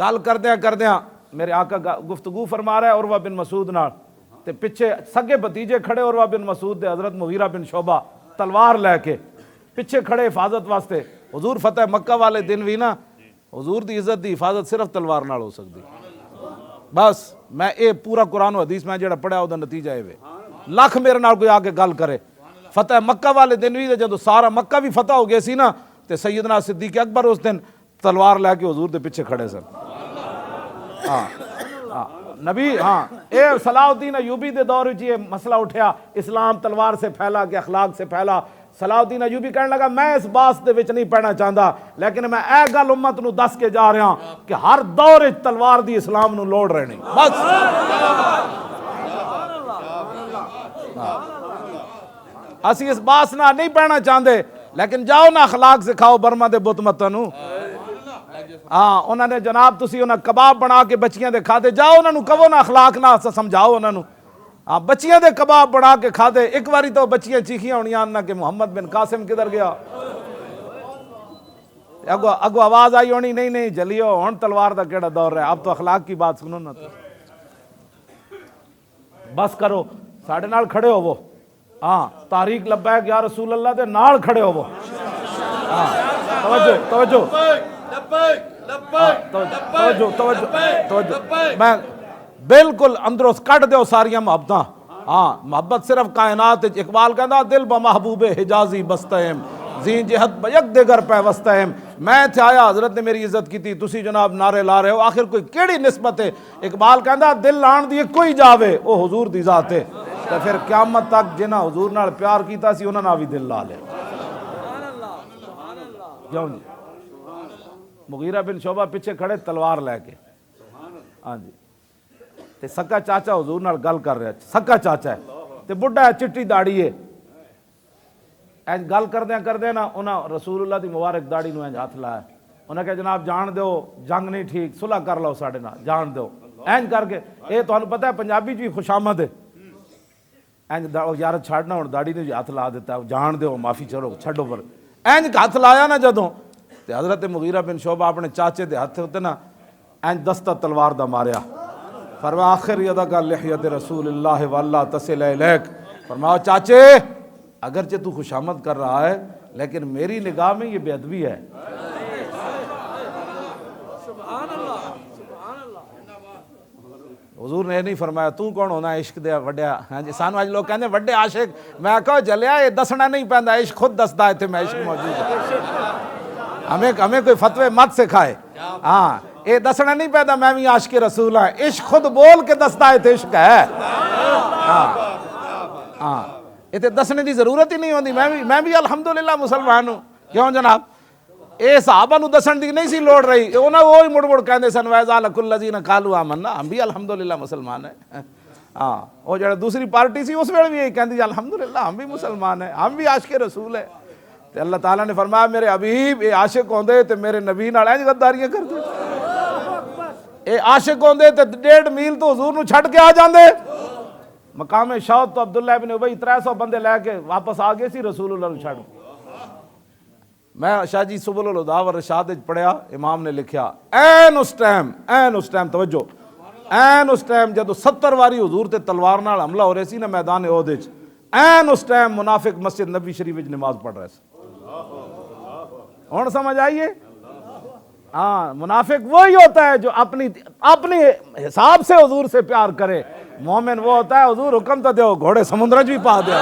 گل کردیا میرے آقا گفتگو فرما رہا ہے عروہ بن مسعود نال تے پیچھے سگے بھتیجے کھڑے عروہ بن مسعود دے حضرت مغیرہ بن شعبہ تلوار لے کے پیچھے کھڑے حفاظت واسطے. حضور فتح مکہ والے دن بھی نا حضور دی عزت دی حفاظت صرف تلوار نال ہو سکتی. بس میں اے پورا قرآن و حدیث میں جڑا پڑھیا او دا نتیجہ اے وے. لاکھ میرے نال کوئی آ کے گل کرے فتح مکہ والے دن بھی جدو سارا مکہ بھی فتح ہو گیا سی نا تے سیدنا صدیق اکبر اس دن تلوار لے کے حضور دے پیچھے کھڑے سن. نبی اے صلاح الدین ایوبی دے دور وچ یہ مسئلہ اٹھیا اسلام تلوار سے پھیلا کہ اخلاق سے پھیلا. صلاح الدین ایوبی کہنے لگا میں اس باس دے وچ نہیں پڑھنا چاہتا لیکن میں اے گل امت نو دس کے جا رہا کہ ہر دور وچ تلوار دی اسلام نو لوڑ رہنی. بس اسی اس باس نہ نہیں پڑھنا چاہتے لیکن جاؤ نا اخلاق سکھاؤ برما دے بت متنو. انہوں نے جناب تسی انہاں کباب بنا کے بچیاں دے کھا دے جاؤ انہوں کہو نا اخلاق نہ سمجھاؤ انہوں. بچیاں دے کباب بنا کے کھا دے. ایک باری تو بچیاں چیخیاں ہونیاں نہ کہ محمد بن قاسم کدھر گیا. اگو آواز آئی ہونی نہیں جلیو ہن تلوار دا کیڑا دور ہے اب تو اخلاق کی بات سنو نا. بس کرو ساڑھے نال کھڑے ہو وہ تاریخ لبیک یا رسول اللہ دے نال کھڑے ہو وہ. توجہ میں بالکل اندروں کٹ دیو ساریاں محبتاں. محبت صرف کائنات. اقبال کہندا دل بمحبوب حجازی بستہم زین جہت بیک دیگر پیوستہم. میں تھے آیا حضرت نے میری عزت کی تھی تسی جناب نعرے لا رہے ہو آخر کوئی کیڑی نسبت ہے. اقبال کہندا دل لان دی کوئی جاوے او حضور دی ذات ہے تے پھر قیامت تک جنہاں حضور نال پیار کیتا سی انہاں نال بھی دل لا لے. کیوں جی مغیرہ بن شعبہ پیچھے کھڑے تلوار لے کے. جی تے سکا چاچا حضور نال گل کر رہا سکا چاچا ہے تے بڈھا ہے چٹی داڑھی ہے. گل کردے نا انہاں رسول اللہ دی مبارک داڑھی نو ہاتھ لایا. انہاں کہ جناب جان دیو جنگ نہیں ٹھیک صلح کر لو ساڈے نال جان دیو. کر کے اے تانوں پتہ ہے پنجابی بھی خوشامد ہے. یار چھڑنا ہن داڑھی نے ہاتھ لا دیتا جان دیو معافی چلو چھڈو پر. ہاتھ لایا نا جدوں تے حضرت مغیرہ بن شعبہ اپنے چاچے دے ہاتھ ہوتے نا دستہ تلوار دا ماریا. فرمایا آخر یدک لحیت رسول اللہ واللہ تصل الیک. فرمایا چاچے اگرچہ تو خوشامد کر رہا ہے لیکن میری نگاہ میں یہ بے ادبی ہے. حضور نے نہیں فرمایا تو کون ہونا عشق دے وڈیا. جی سانو آج لوگ کہنے وڈے عاشق. میں کہو جلیا یہ دسنا نہیں پہندا عشق خود دستا ہے تھے میں عشق موجود ہے. ہمیں کوئی فتوے مت سکھائے. یہ دسنا نہیں پہندا میں بھی عاشق رسول ہاں. عشق خود بول کے دستا ہے تھے عشق ہے. یہ دسنے دی ضرورت ہی نہیں ہوندی. میں بھی الحمدللہ مسلمان ہوں. کیوں جناب اے صحابہ نو دسن دی نہیں سی لوڑ رہی. انہاں وہی مڑ کہندے سن وَإِذَا لَقُوا الَّذِينَ قَالُوا آمَنَّا. ہم بھی الحمدللہ مسلمان ہیں. وہ جڑا دوسری پارٹی سی اس ویلے بھی یہی کہندی الحمدللہ ہم بھی مسلمان ہیں ہم بھی عاشق رسول ہیں. تے اللہ تعالیٰ نے فرمایا میرے حبیب اے عاشق ہوندے تے میرے نبی نال انج غداریاں کردے. اے عاشق ہوندے تے 1.5 میل تو حضور نو چھڈ کے آ جاندے. مقام شہادت تو عبداللہ ابن ابی 300 بندے لے کے واپس آ گئے سی رسول اللہ نو چھڈ. میں شاہ جی سبل الہدیٰ والرشاد پڑھیا امام نے لکھیا این اس ٹائم توجہ این اس ٹائم جدو 70 واری حضور تے تلوار نال حملہ ہو رہے سی نا میدان احد وچ این اس ٹائم منافق مسجد نبی شریف وچ نماز پڑھ رہے سی. ہن سمجھ آئیے. منافق وہی ہوتا ہے جو اپنی حساب سے حضور سے پیار کرے. مومن وہ ہوتا ہے حضور حکم تو دیو گھوڑے سمندر بھی پا دیا.